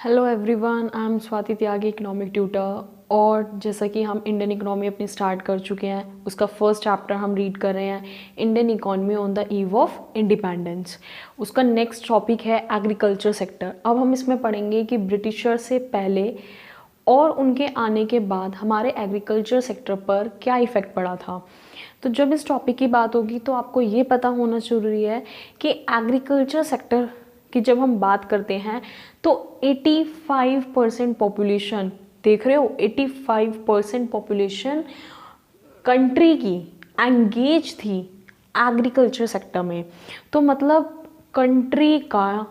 Hello everyone, I am Swati Tyagi, economic tutor. और जैसा कि हम इंडियन इकोनॉमी अपनी स्टार्ट कर चुके हैं, उसका फर्स्ट चैप्टर हम रीड कर रहे हैं, Indian economy on the eve of independence. उसका नेक्स्ट टॉपिक है एग्रीकल्चर सेक्टर। अब हम इसमें पढ़ेंगे कि ब्रिटिशर से पहले और उनके आने के बाद हमारे एग्रीकल्चर सेक्टर पर क्या इफ़ेक्ट पड़ा था। तो जब इस टॉपिक की बात होगी तो आपको ये पता होना ज़रूरी है कि एग्रीकल्चर सेक्टर कि जब हम बात करते हैं तो 85% पॉपुलेशन, देख रहे हो, 85% पॉपुलेशन कंट्री की एंगेज थी एग्रीकल्चर सेक्टर में। तो मतलब कंट्री का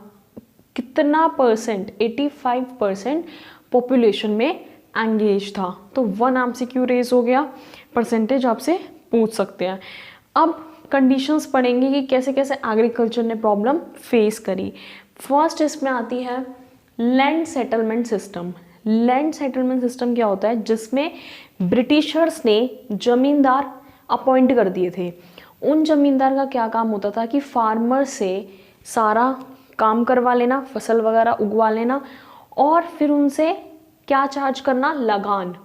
कितना परसेंट, 85% पॉपुलेशन में एंगेज था। तो 1 MCQ रेज हो गया, परसेंटेज आपसे पूछ सकते हैं। अब कंडीशंस पढ़ेंगे कि कैसे कैसे एग्रीकल्चर ने प्रॉब्लम फेस करी। फर्स्ट इसमें आती है land settlement system. Land settlement system क्या होता है? जिसमें ब्रिटिशर्स ने जमींदार अपॉइंट कर दिए थे। उन जमींदार का क्या काम होता था कि फार्मर से सारा काम करवा लेना, फसल वगैरह उगवा लेना, और फिर उनसे क्या चार्ज करना? लगान।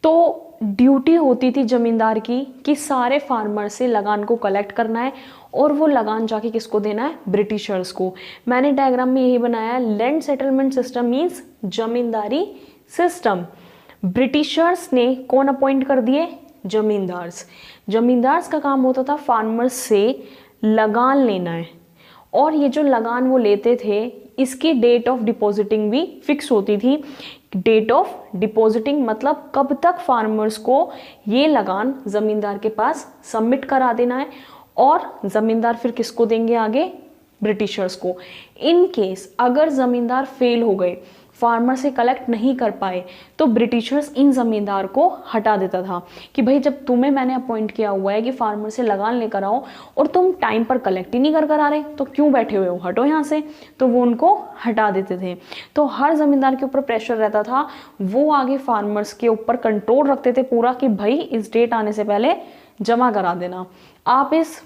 तो ड्यूटी होती थी जमींदार की कि सारे फार्मर से लगान को कलेक्ट करना है और वो लगान जाके किसको देना है? ब्रिटिशर्स को। मैंने डायग्राम में यही बनाया है, लैंड सेटलमेंट सिस्टम मीन्स जमींदारी सिस्टम। ब्रिटिशर्स ने कौन अपॉइंट कर दिए? जमींदार्स। जमींदार्स का काम होता था फार्मर्स से लगान लेना है, और ये जो लगान वो लेते थे इसकी डेट ऑफ डिपॉजिटिंग भी फिक्स होती थी। डेट ऑफ डिपॉजिटिंग मतलब कब तक फार्मर्स को ये लगान जमींदार के पास सबमिट करा देना है, और जमींदार फिर किसको देंगे आगे? ब्रिटिशर्स को। इन केस अगर जमींदार फेल हो गए, फार्मर से कलेक्ट नहीं कर पाए, तो ब्रिटिशर्स इन जमींदार को हटा देता था कि भाई जब तुम्हें मैंने अपॉइंट किया हुआ है कि फार्मर से लगान लेकर आओ और तुम टाइम पर कलेक्ट ही नहीं कर आ रहे, तो क्यों बैठे हुए हो, हटो यहाँ से। तो वो उनको हटा देते थे। तो हर जमींदार के ऊपर प्रेशर रहता था, वो आगे फार्मर्स के ऊपर कंट्रोल रखते थे पूरा कि भाई इस डेट आने से पहले जमा करा देना। आप इस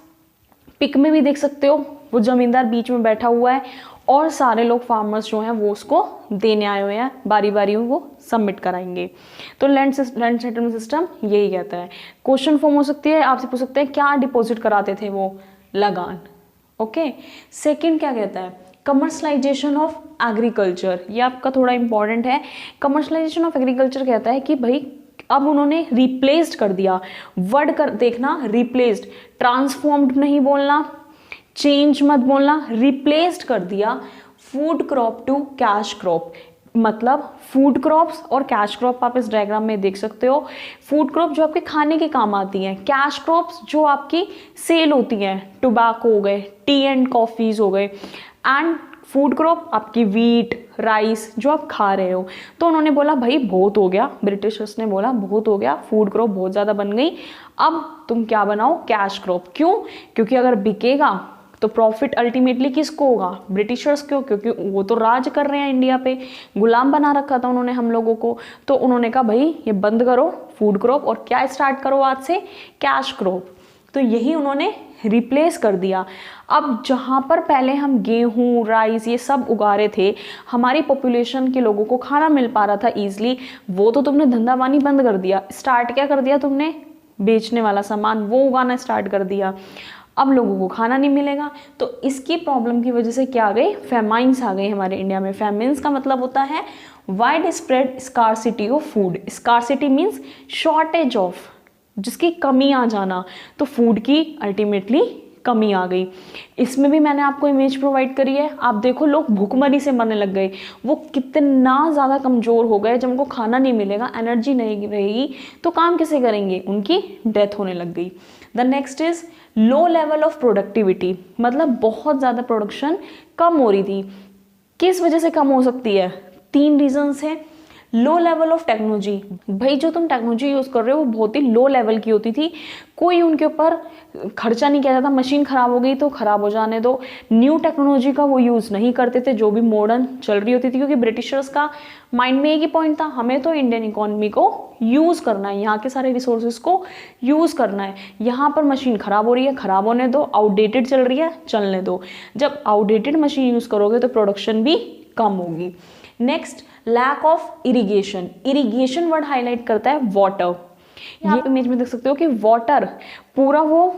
पिक में भी देख सकते हो, वो जमींदार बीच में बैठा हुआ है और सारे लोग फार्मर्स जो हैं वो उसको देने आए हुए हैं, बारी बारी वो सबमिट कराएंगे। तो लैंड सेटलमेंट सिस्टम यही कहता है। क्वेश्चन फॉर्म हो सकती है, आपसे पूछ सकते हैं क्या डिपॉजिट कराते थे वो? लगान। ओके। सेकंड क्या कहता है? Commercialisation of agriculture. ये आपका थोड़ा इंपॉर्टेंट है। कमर्शलाइजेशन ऑफ एग्रीकल्चर कहता है कि भाई अब उन्होंने रिप्लेस्ड कर दिया। वर्ड कर देखना, रिप्लेस्ड, ट्रांसफॉर्म्ड नहीं बोलना, चेंज मत बोलना, रिप्लेस्ड कर दिया food crop to cash crop. मतलब फूड क्रॉप्स और कैश क्रॉप आप इस डायग्राम में देख सकते हो। फूड क्रॉप जो आपके खाने के काम आती हैं, कैश क्रॉप्स जो आपकी सेल होती हैं, टोबैको हो गए, टी एंड कॉफीज हो गए, एंड फूड क्रॉप आपकी वीट, राइस जो आप खा रहे हो। तो उन्होंने बोला भाई बहुत हो गया, ब्रिटिशर्स ने बोला बहुत हो गया, फूड क्रॉप बहुत ज़्यादा बन गई, अब तुम क्या बनाओ? Cash crop. क्यों? क्योंकि अगर बिकेगा तो प्रॉफिट अल्टीमेटली किसको होगा? ब्रिटिशर्स को, क्योंकि वो तो राज कर रहे हैं इंडिया पे, गुलाम बना रखा था उन्होंने हम लोगों को। तो उन्होंने कहा भाई ये बंद करो फूड क्रॉप और क्या स्टार्ट करो आज से? Cash crop. तो यही उन्होंने रिप्लेस कर दिया। अब जहाँ पर पहले हम गेहूँ, राइस ये सब उगा रहे थे, हमारी पॉपुलेशन के लोगों को खाना मिल पा रहा था ईजिली, वो तो तुमने धंधा पानी बंद कर दिया। स्टार्ट क्या कर दिया तुमने? बेचने वाला सामान वो उगाना स्टार्ट कर दिया। अब लोगों को खाना नहीं मिलेगा। तो इसकी प्रॉब्लम की वजह से क्या आ गई? फेमाइंस आ गई हमारे इंडिया में। फेमाइंस का मतलब होता है wide spread scarcity of food. Scarcity means shortage of, जिसकी कमी आ जाना। तो फूड की अल्टीमेटली कमी आ गई। इसमें भी मैंने आपको इमेज प्रोवाइड करी है। आप देखो लोग भूखमरी से मरने लग गए। वो कितना ज़्यादा कमज़ोर हो गए। जब उनको खाना नहीं मिलेगा, एनर्जी नहीं रहेगी, तो काम कैसे करेंगे? उनकी डेथ होने लग गई। The next is low level of productivity. मतलब बहुत ज़्यादा प्रोडक्शन कम हो रही थी। किस वजह से कम हो सकती है? 3 रीजंस हैं। लो लेवल ऑफ टेक्नोलॉजी। भाई जो तुम टेक्नोलॉजी यूज़ कर रहे हो वो बहुत ही लो लेवल की होती थी। कोई उनके ऊपर खर्चा नहीं किया जाता। मशीन ख़राब हो गई तो ख़राब हो जाने दो। न्यू टेक्नोलॉजी का वो यूज़ नहीं करते थे जो भी मॉडर्न चल रही होती थी, क्योंकि ब्रिटिशर्स का माइंड में एक ही पॉइंट था, हमें तो इंडियन इकोनॉमी को यूज़ करना है, यहाँ के सारे रिसोर्सेज को यूज़ करना है। यहाँ पर मशीन ख़राब हो रही है, ख़राब होने दो। आउटडेटेड चल रही है, चलने दो। जब आउटडेटेड मशीन यूज़ करोगे तो प्रोडक्शन भी कम होगी। Next, lack of irrigation. Irrigation word highlight करता है वाटर। यहाँ पे इमेज में देख सकते हो कि वाटर पूरा वो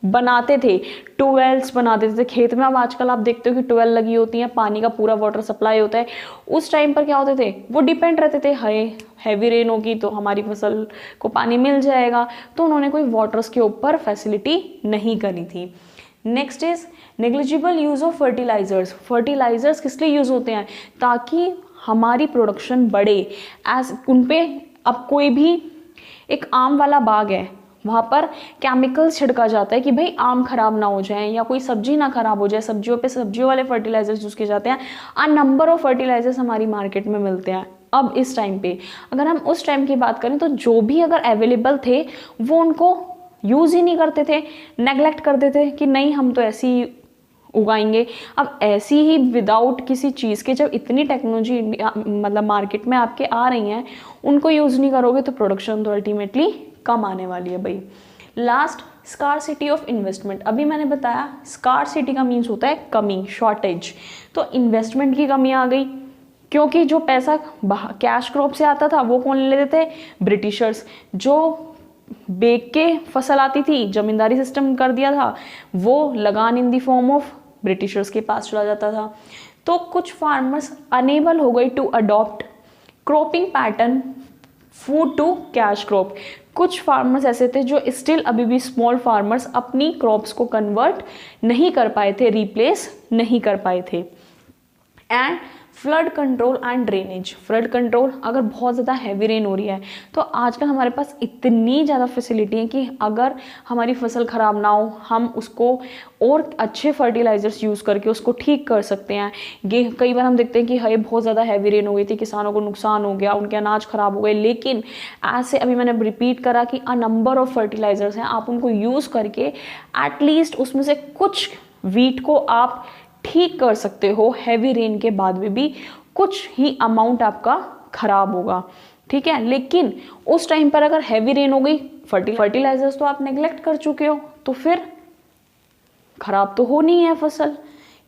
बनाते थे, ट्यूबवेल्स बनाते थे खेत में। अब आजकल आप देखते हो कि ट्यूबवेल लगी होती हैं, पानी का पूरा वाटर सप्लाई होता है। उस टाइम पर क्या होते थे, वो डिपेंड रहते थे, हैवी रेन होगी तो हमारी फसल को पानी मिल जाएगा, तो उन्होंने कोई वाटर्स के ऊपर फैसिलिटी नहीं करी थी। Next is negligible use of fertilizers. Fertilizers किस लिए यूज होते हैं, ताकि हमारी प्रोडक्शन बढ़े। एज उन पे अब कोई भी एक आम वाला बाग है, वहाँ पर केमिकल्स छिड़का जाता है कि भाई आम खराब ना हो जाए या कोई सब्जी ना खराब हो जाए, सब्जियों पे सब्जियों वाले फर्टिलाइजर्स यूज़ किए जाते हैं। आ नंबर ऑफ फर्टिलाइजर्स हमारी मार्केट में मिलते हैं। अब इस टाइम पे अगर हम उस टाइम की बात करें तो जो भी अगर अवेलेबल थे वो उनको यूज़ ही नहीं करते थे, नेगलेक्ट कर देते कि नहीं हम तो ऐसे ही उगाएंगे। अब ऐसी ही विदाउट किसी चीज़ के जब इतनी टेक्नोलॉजी मतलब मार्केट में आपके आ रही हैं, उनको यूज़ नहीं करोगे तो प्रोडक्शन तो अल्टीमेटली कम आने वाली है भाई। Last, scarcity of investment. अभी मैंने बताया स्कार्सिटी का मीन्स होता है कमी, शॉर्टेज। तो इन्वेस्टमेंट की कमी आ गई, क्योंकि जो पैसा कैश क्रॉप से आता था वो कौन ले लेते थे, ब्रिटिशर्स। जो बेच के फसल आती थी, जमींदारी सिस्टम कर दिया था, वो लगान इन दी फॉर्म ऑफ ब्रिटिशर्स के पास चला जाता था। तो कुछ फार्मर्स अनेबल हो गए to adopt cropping pattern food to cash crop. कुछ फार्मर्स ऐसे थे जो स्टिल अभी भी स्मॉल फार्मर्स अपनी क्रॉप्स को कन्वर्ट नहीं कर पाए थे, रिप्लेस नहीं कर पाए थे। And flood control and drainage. Flood control, अगर बहुत ज़्यादा हैवी रेन हो रही है तो आजकल हमारे पास इतनी ज़्यादा फैसिलिटी है कि अगर हमारी फसल ख़राब ना हो, हम उसको और अच्छे फर्टिलाइजर्स यूज़ करके उसको ठीक कर सकते हैं। कई बार हम देखते हैं कि हाय बहुत ज़्यादा हैवी रेन हो गई थी, किसानों को नुकसान हो गया, उनके अनाज ख़राब हो गए, लेकिन ऐसे अभी मैंने रिपीट करा कि अ नंबर ऑफ फर्टिलाइजर्स हैं, आप उनको यूज़ करके एटलीस्ट उसमें से कुछ वीट को आप ठीक कर सकते हो। हैवी रेन के बाद में भी कुछ ही अमाउंट आपका खराब होगा, ठीक है। लेकिन उस टाइम पर अगर हैवी रेन हो गई, फर्टिलाइजर्स तो आप नेग्लेक्ट कर चुके हो, तो फिर खराब तो होनी है फसल।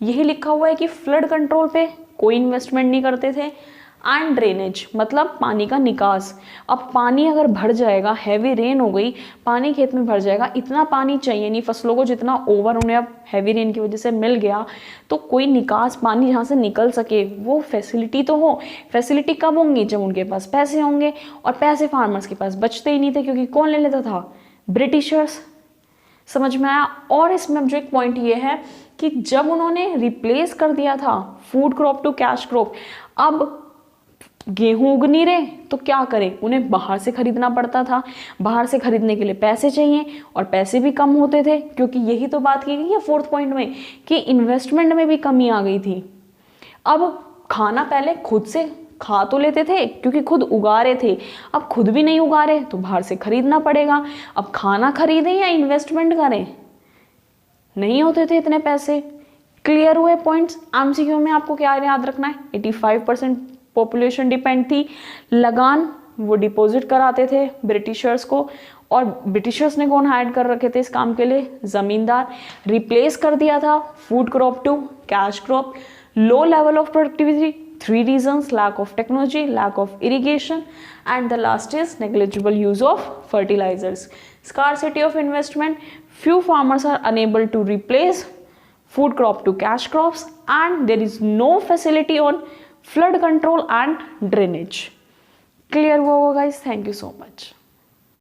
यही लिखा हुआ है कि फ्लड कंट्रोल पे कोई इन्वेस्टमेंट नहीं करते थे। एंड ड्रेनेज मतलब पानी का निकास। अब पानी अगर भर जाएगा, हैवी रेन हो गई, पानी खेत में भर जाएगा, इतना पानी चाहिए नहीं फसलों को जितना ओवर उन्हें अब हैवी रेन की वजह से मिल गया, तो कोई निकास पानी जहाँ से निकल सके वो फैसिलिटी तो हो। फैसिलिटी कब होंगी, जब उनके पास पैसे होंगे, और पैसे फार्मर्स के पास बचते ही नहीं थे, क्योंकि कौन ले लेता था, ब्रिटिशर्स। समझ में आया। और इसमें अब जो एक पॉइंट ये है कि जब उन्होंने रिप्लेस कर दिया था food crop to cash crop, अब गेहूं उग नहीं रहे तो क्या करें, उन्हें बाहर से खरीदना पड़ता था। बाहर से खरीदने के लिए पैसे चाहिए, और पैसे भी कम होते थे, क्योंकि यही तो बात की गई है फोर्थ पॉइंट में कि इन्वेस्टमेंट में भी कमी आ गई थी। अब खाना पहले खुद से खा तो लेते थे क्योंकि खुद उगा रहे थे, अब खुद भी नहीं उगा रहे तो बाहर से खरीदना पड़ेगा। अब खाना खरीदें या इन्वेस्टमेंट करें, नहीं होते थे इतने पैसे। क्लियर हुए पॉइंट्स। एमसीक्यू में आपको क्या याद रखना है, 85% पॉपुलेशन डिपेंड थी। लगान वो डिपॉजिट कराते थे ब्रिटिशर्स को, और ब्रिटिशर्स ने कौन हायर कर रखे थे इस काम के लिए, जमींदार। रिप्लेस कर दिया था food crop to cash crop. Low level of productivity, 3 reasons: lack of technology, lack of irrigation, and the last is negligible use of fertilizers. Scarcity of investment, few farmers are unable to replace food crop to cash crops, and there is no facility on flood control and drainage. Clear हुआ होगा guys? Thank you so much.